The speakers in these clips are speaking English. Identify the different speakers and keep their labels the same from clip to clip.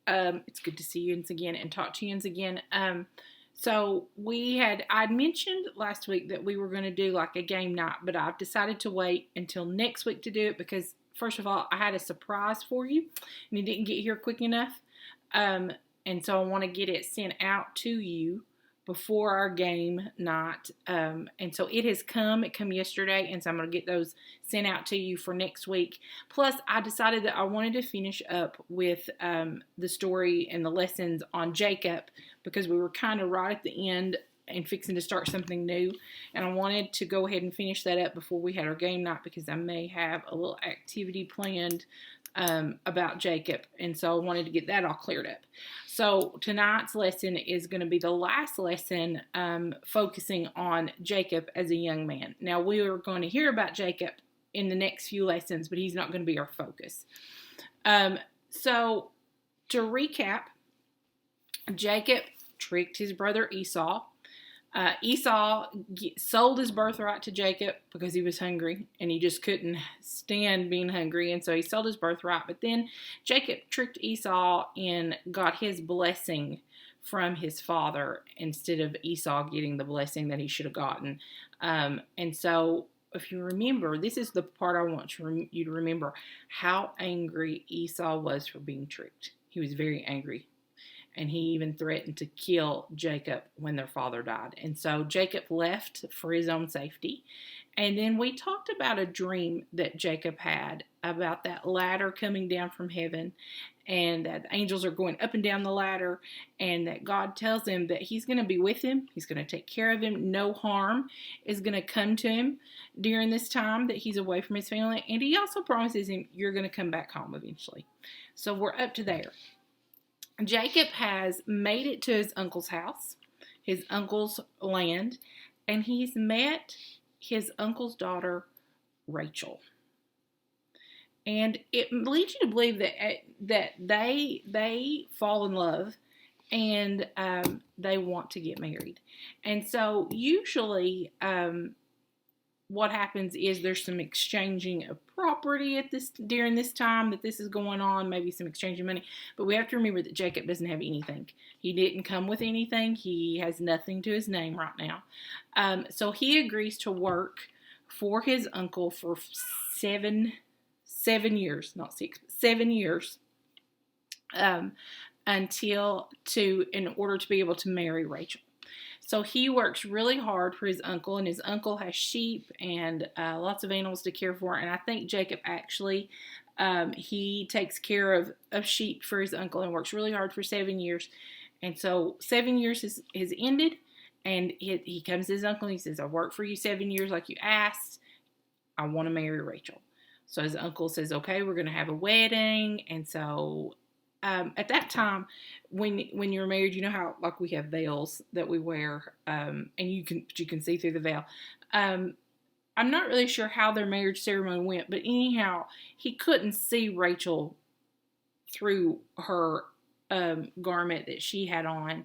Speaker 1: It's good to see you again and talk to you again. So I'd mentioned last week that we were going to do like a game night, but I've decided to wait until next week to do it because, first of all, I had a surprise for you and it didn't get here quick enough. And so I want to get it sent out to you before our game night. And so it has come. It came yesterday, and so I'm going to get those sent out to you for next week. Plus, I decided that I wanted to finish up with the story and the lessons on Jacob because we were kind of right at the end and fixing to start something new. And I wanted to go ahead and finish that up before we had our game night because I may have a little activity planned about Jacob. And so I wanted to get that all cleared up. So tonight's lesson is going to be the last lesson focusing on Jacob as a young man. Now, we are going to hear about Jacob in the next few lessons, but he's not going to be our focus. So to recap, Jacob tricked his brother Esau. Esau sold his birthright to Jacob because he was hungry and he just couldn't stand being hungry, and so he sold his birthright. But then Jacob tricked Esau and got his blessing from his father instead of Esau getting the blessing that he should have gotten. And so if you remember, this is the part I want you to remember how angry Esau was for being tricked. He was very angry. And he even threatened to kill Jacob when their father died. And so Jacob left for his own safety. And then we talked about a dream that Jacob had about that ladder coming down from heaven. And that the angels are going up and down the ladder. And that God tells him that he's going to be with him. He's going to take care of him. No harm is going to come to him during this time that he's away from his family. And he also promises him, you're going to come back home eventually. So we're up to there. Jacob has made it to his uncle's house, his uncle's land, and he's met his uncle's daughter, Rachel. And it leads you to believe that they fall in love and they want to get married. And so usually what happens is there's some exchanging of property during this time that this is going on, maybe some exchanging money. But we have to remember that Jacob doesn't have anything. He didn't come with anything. He has nothing to his name right now. So he agrees to work for his uncle for 7 years, not 6, but 7 years, in order to be able to marry Rachel. So he works really hard for his uncle, and his uncle has sheep and lots of animals to care for. And I think Jacob actually, he takes care of sheep for his uncle and works really hard for 7 years. And so 7 years has ended, and he comes to his uncle and he says, I worked for you 7 years like you asked. I want to marry Rachel. So his uncle says, okay, we're going to have a wedding. And so at that time, when you're married, you know how like we have veils that we wear, and you can see through the veil. I'm not really sure how their marriage ceremony went, but anyhow, he couldn't see Rachel through her garment that she had on,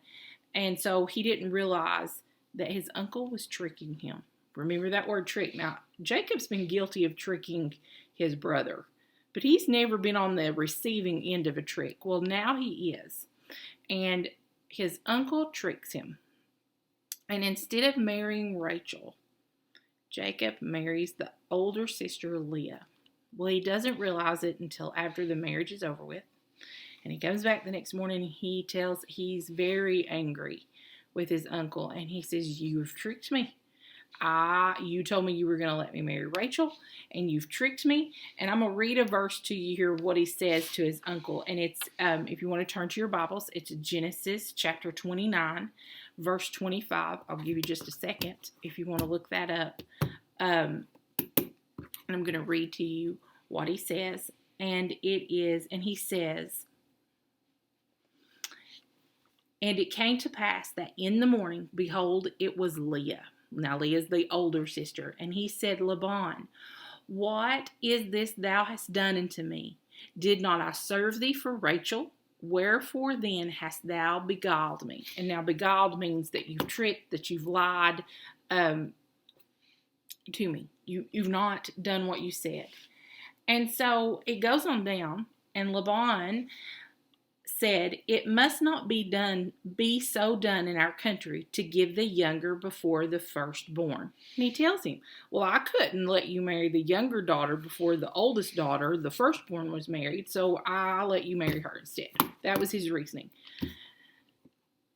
Speaker 1: and so he didn't realize that his uncle was tricking him. Remember that word trick. Now, Jacob's been guilty of tricking his brother, but he's never been on the receiving end of a trick. Well, now he is. And his uncle tricks him. And instead of marrying Rachel, Jacob marries the older sister, Leah. Well, he doesn't realize it until after the marriage is over with. And he comes back the next morning and he's very angry with his uncle. And he says, you've tricked me. You told me you were going to let me marry Rachel, and you've tricked me. And I'm going to read a verse to you here, what he says to his uncle. And it's, if you want to turn to your Bibles, it's Genesis chapter 29, verse 25. I'll give you just a second if you want to look that up. And I'm going to read to you what he says. And he says, and it came to pass that in the morning, behold, it was Leah. Now Leah is the older sister. And he said, Laban, what is this thou hast done unto me? Did not I serve thee for Rachel? Wherefore then hast thou beguiled me? And now beguiled means that you've tricked, that you've lied to me. You've not done what you said. And so it goes on down, and Laban said, "It must not be so done in our country to give the younger before the firstborn." And he tells him, "Well, I couldn't let you marry the younger daughter before the oldest daughter, the firstborn, was married, so I'll let you marry her instead." That was his reasoning.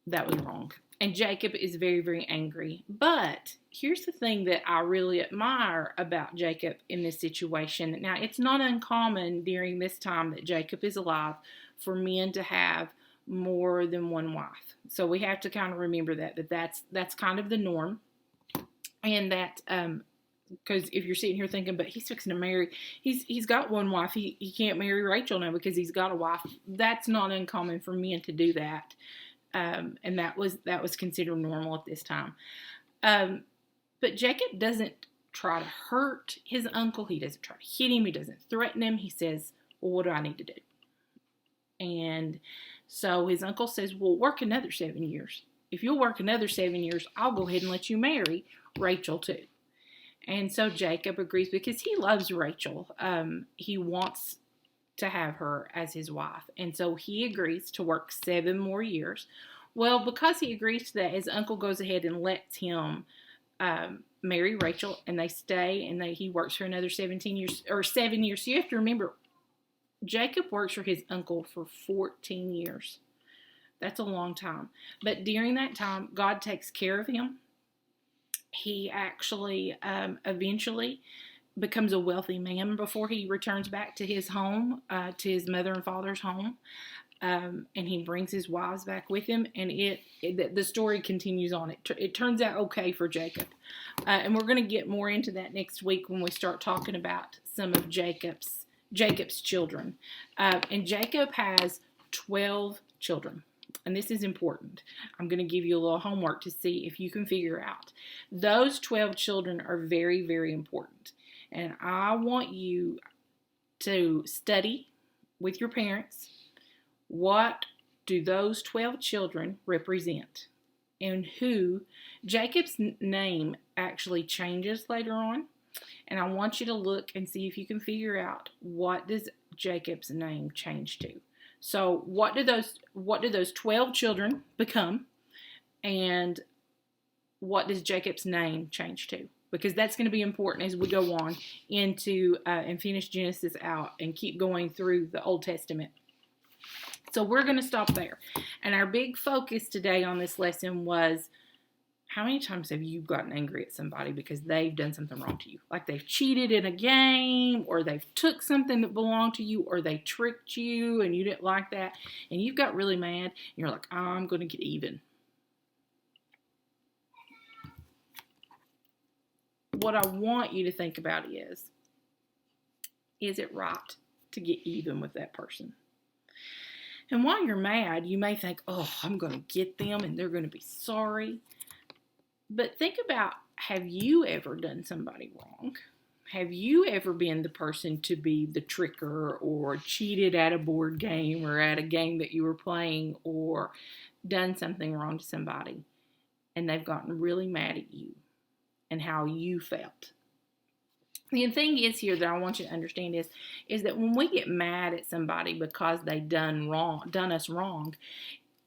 Speaker 1: That was wrong. And Jacob is very, very angry. But here's the thing that I really admire about Jacob in this situation. Now, it's not uncommon during this time that Jacob is alive for men to have more than one wife. So we have to kind of remember that's kind of the norm. And that, because if you're sitting here thinking, but he's fixing to marry, he's got one wife, he can't marry Rachel now because he's got a wife. That's not uncommon for men to do that. And that was considered normal at this time. But Jacob doesn't try to hurt his uncle. He doesn't try to hit him. He doesn't threaten him. He says, "Well, what do I need to do?" And so his uncle says, "Well, work another 7 years. If you'll work another 7 years, I'll go ahead and let you marry Rachel too." And so Jacob agrees because he loves Rachel. He wants to have her as his wife. And so he agrees to work 7 more years. Well, because he agrees to that, his uncle goes ahead and lets him marry Rachel, and they stay, and he works for another 17 years, or 7 years. So you have to remember, Jacob works for his uncle for 14 years. That's a long time. But during that time, God takes care of him. He actually eventually becomes a wealthy man before he returns back to his home, to his mother and father's home. And he brings his wives back with him, and the story continues on. It turns out okay for Jacob. And we're going to get more into that next week when we start talking about some of Jacob's children. And Jacob has 12 children. And this is important. I'm going to give you a little homework to see if you can figure out. Those 12 children are very, very important. And I want you to study with your parents, what do those 12 children represent? And who? Jacob's name actually changes later on. And I want you to look and see if you can figure out, what does Jacob's name change to? So what do those 12 children become? And what does Jacob's name change to? Because that's going to be important as we go on into and finish Genesis out and keep going through the Old Testament. So we're going to stop there. And our big focus today on this lesson was, how many times have you gotten angry at somebody because they've done something wrong to you? Like they've cheated in a game, or they've took something that belonged to you, or they tricked you and you didn't like that. And you've got really mad and you're like, I'm going to get even. What I want you to think about is it right to get even with that person? And while you're mad, you may think, oh, I'm going to get them and they're going to be sorry. But think about, have you ever done somebody wrong? Have you ever been the person to be the tricker, or cheated at a board game or at a game that you were playing, or done something wrong to somebody and they've gotten really mad at you and how you felt? The thing is here that I want you to understand is that when we get mad at somebody because they done us wrong,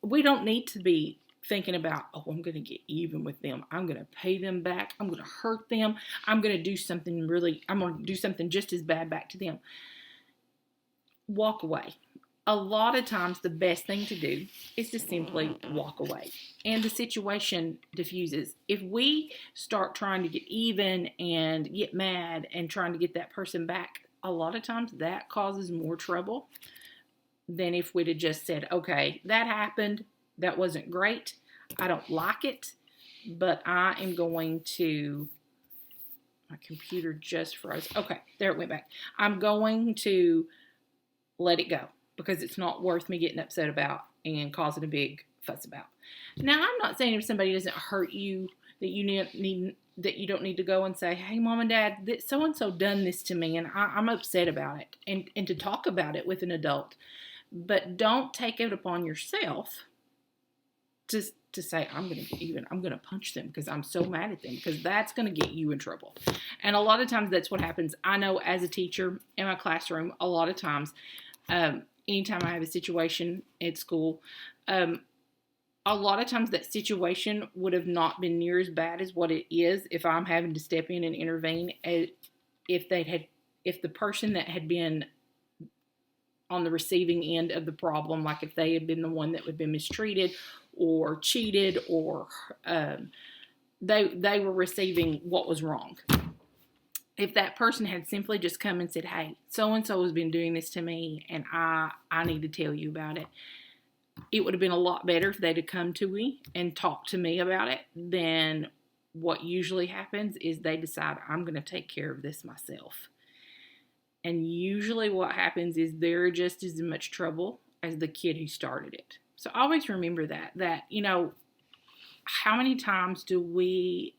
Speaker 1: we don't need to be thinking about, oh, I'm going to get even with them. I'm going to pay them back. I'm going to hurt them. I'm going to do something just as bad back to them. Walk away. A lot of times the best thing to do is to simply walk away, and the situation diffuses. If we start trying to get even and get mad and trying to get that person back, a lot of times that causes more trouble than if we'd have just said, okay, that happened. That wasn't great. I don't like it, but I am going to, my computer just froze. Okay, there it went back. I'm going to let it go because it's not worth me getting upset about and causing a big fuss about. Now, I'm not saying if somebody doesn't hurt you that you don't need to go and say, hey, mom and dad, so-and-so done this to me and I'm upset about it, and to talk about it with an adult. But don't take it upon yourself to say, I'm going to get even. I'm going to punch them because I'm so mad at them, because that's going to get you in trouble. And a lot of times that's what happens. I know as a teacher in my classroom, a lot of times anytime I have a situation at school, a lot of times that situation would have not been near as bad as what it is if I'm having to step in and intervene. If the person that had been on the receiving end of the problem, like if they had been the one that had been mistreated or cheated, or they were receiving what was wrong. If that person had simply just come and said, hey, so-and-so has been doing this to me, and I need to tell you about it, it would have been a lot better if they'd have come to me and talked to me about it than what usually happens is they decide, I'm going to take care of this myself. And usually what happens is they're just as much trouble as the kid who started it. So always remember that, you know, how many times do we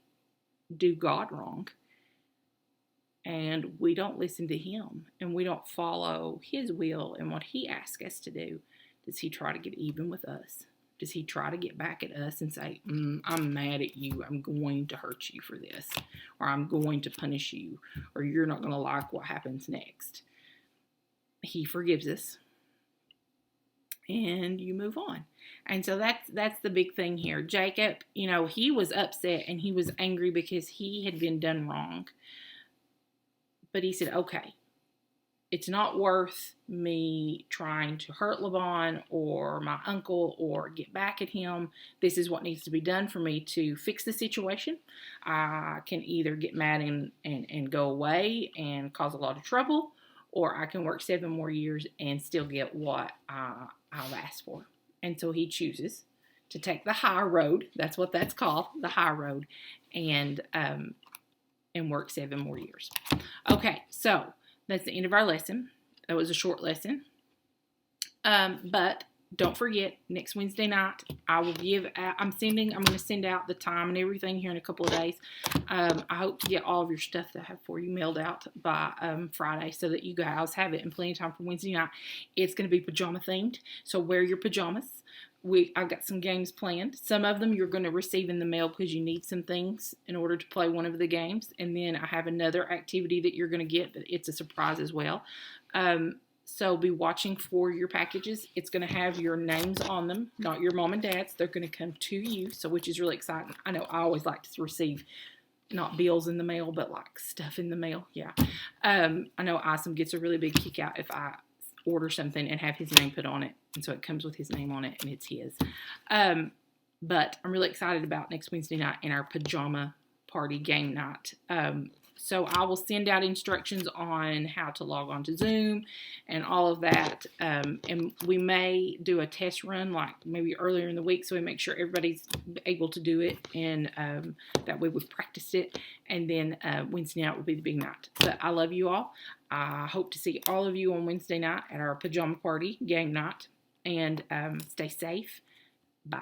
Speaker 1: do God wrong? And we don't listen to him, and we don't follow his will and what he asks us to do. Does he try to get even with us? Does he try to get back at us and say, I'm mad at you, I'm going to hurt you for this, or I'm going to punish you, or you're not going to like what happens next? He forgives us, and you move on. And so that's the big thing here. Jacob, you know, he was upset and he was angry because he had been done wrong. But he said, okay, it's not worth me trying to hurt Laban or my uncle or get back at him. This is what needs to be done for me to fix the situation. I can either get mad and go away and cause a lot of trouble, or I can work 7 more years and still get what I've asked for. And so he chooses to take the high road. That's what that's called, the high road, and work 7 more years. Okay, so that's the end of our lesson. That was a short lesson. But don't forget, next Wednesday night, I'm going to send out the time and everything here in a couple of days. I hope to get all of your stuff that I have for you mailed out by Friday so that you guys have it in plenty of time for Wednesday night. It's going to be pajama themed, so wear your pajamas. I've got some games planned. Some of them you're going to receive in the mail because you need some things in order to play one of the games. And then I have another activity that you're going to get, but it's a surprise as well. So be watching for your packages. It's going to have your names on them, not your mom and dad's. They're going to come to you, so which is really exciting. I know I always like to receive not bills in the mail, but like stuff in the mail. Yeah. I know Isom gets a really big kick out if I order something and have his name put on it, and so it comes with his name on it and it's his. But I'm really excited about next Wednesday night and our pajama party game night. So I will send out instructions on how to log on to Zoom and all of that. And we may do a test run like maybe earlier in the week so we make sure everybody's able to do it, and that way we've practiced it. And then Wednesday night will be the big night. But I love you all. I hope to see all of you on Wednesday night at our pajama party game night. And stay safe. Bye.